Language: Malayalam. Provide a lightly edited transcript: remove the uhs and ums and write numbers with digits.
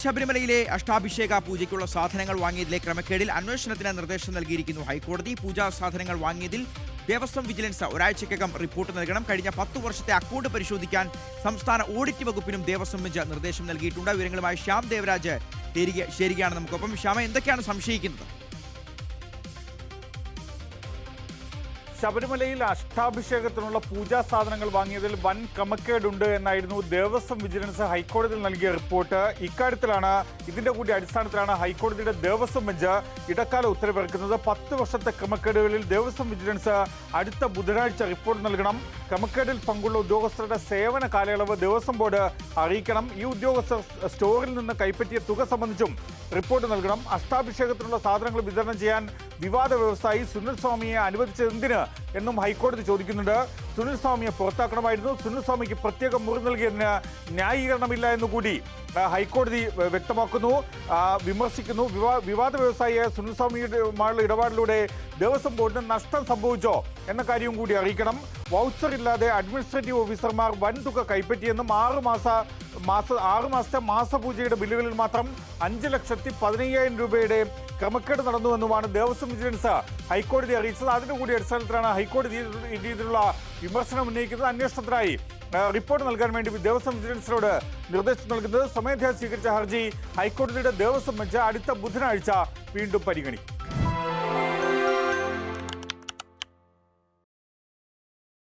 ശബരിമലയിലെ അഷ്ടാഭിഷേക പൂജയ്ക്കുള്ള സാധനങ്ങൾ വാങ്ങിയതിലെ ക്രമക്കേടിൽ അന്വേഷണത്തിന് നിർദ്ദേശം നൽകിയിരിക്കുന്നു ഹൈക്കോടതി. പൂജാ സാധനങ്ങൾ വാങ്ങിയതിൽ ദേവസ്വം വിജിലൻസ് ഒരാഴ്ചയ്ക്കകം റിപ്പോർട്ട് നൽകണം. കഴിഞ്ഞ 10 വർഷത്തെ അക്കൗണ്ട് പരിശോധിക്കാൻ സംസ്ഥാന ഓഡിറ്റ് വകുപ്പിനും ദേവസ്വം ബെഞ്ച് നിർദ്ദേശം നൽകിയിട്ടുണ്ട്. വിവരങ്ങളുമായി ശ്യാം ദേവരാജ് ചേരുകയാണ് നമുക്കൊപ്പം. ശ്യാമ, എന്തൊക്കെയാണ് സംശയിക്കുന്നത്? ശബരിമലയിൽ അഷ്ടാഭിഷേകത്തിനുള്ള പൂജാ സാധനങ്ങൾ വാങ്ങിയതിൽ വൻ ക്രമക്കേടുണ്ട് എന്നായിരുന്നു ദേവസ്വം വിജിലൻസ് ഹൈക്കോടതിയിൽ നൽകിയ റിപ്പോർട്ട്. ഇക്കാര്യത്തിലാണ് ഇതിന്റെ കൂടി അടിസ്ഥാനത്തിലാണ് ഹൈക്കോടതിയുടെ ദേവസ്വം ബെഞ്ച് ഇടക്കാല ഉത്തരവിറക്കുന്നത്. 10 വർഷത്തെ ക്രമക്കേടുകളിൽ ദേവസ്വം വിജിലൻസ് അടുത്ത ബുധനാഴ്ച റിപ്പോർട്ട് നൽകണം. ക്രമക്കേടിൽ പങ്കുള്ള ഉദ്യോഗസ്ഥരുടെ സേവന കാലയളവ് ദേവസ്വം ബോർഡ് അറിയിക്കണം. ഈ ഉദ്യോഗസ്ഥർ സ്റ്റോറിൽ നിന്ന് കൈപ്പറ്റിയ തുക സംബന്ധിച്ചും റിപ്പോർട്ട് നൽകണം. അഷ്ടാഭിഷേകത്തിനുള്ള സാധനങ്ങൾ വിതരണം ചെയ്യാൻ വിവാദ വ്യവസായി സുനിൽ സ്വാമിയെ അനുവദിച്ചത് എന്തിന് എന്നും ഹൈക്കോടതി ചോദിക്കുന്നുണ്ട്. സുനിൽ സ്വാമിയെ പുറത്താക്കണമായിരുന്നു. സുനിൽ സ്വാമിക്ക് പ്രത്യേക മുറി നൽകിയതിന് ന്യായീകരണമില്ല എന്നുകൂടി ഹൈക്കോടതി വ്യക്തമാക്കുന്നു, വിമർശിക്കുന്നു. വിവാദ വ്യവസായിയായ സുനിൽ സ്വാമിയുമായുള്ള ഇടപാടിലൂടെ ദേവസ്വം ബോർഡിന് നഷ്ടം സംഭവിച്ചോ എന്ന കാര്യവും കൂടി അറിയിക്കണം. വൗച്ചർ ഇല്ലാതെ അഡ്മിനിസ്ട്രേറ്റീവ് ഓഫീസർമാർ വൻതുക കൈപ്പറ്റിയെന്നും 6 മാസത്തെ മാസപൂജയുടെ ബില്ലുകളിൽ മാത്രം 5,15,000 രൂപയുടെ ക്രമക്കേട് നടന്നുവെന്നുമാണ് ദേവസ്വം വിജിലൻസ് ഹൈക്കോടതി അറിയിച്ചത്. അതിന്റെ കൂടി അടിസ്ഥാനത്തിലാണ് ഹൈക്കോടതി ഈ രീതിയിലുള്ള വിമർശനം ഉന്നയിക്കുന്നത്. അന്വേഷണത്തിനായി റിപ്പോർട്ട് നൽകാൻ വേണ്ടി ദേവസ്വം വിജിലൻസിനോട് നിർദ്ദേശം നൽകുന്നത്. സ്വമേധയാ സ്വീകരിച്ച ഹർജി ഹൈക്കോടതിയുടെ ദേവസ്വം ബെഞ്ച് അടുത്ത ബുധനാഴ്ച വീണ്ടും പരിഗണിക്കും.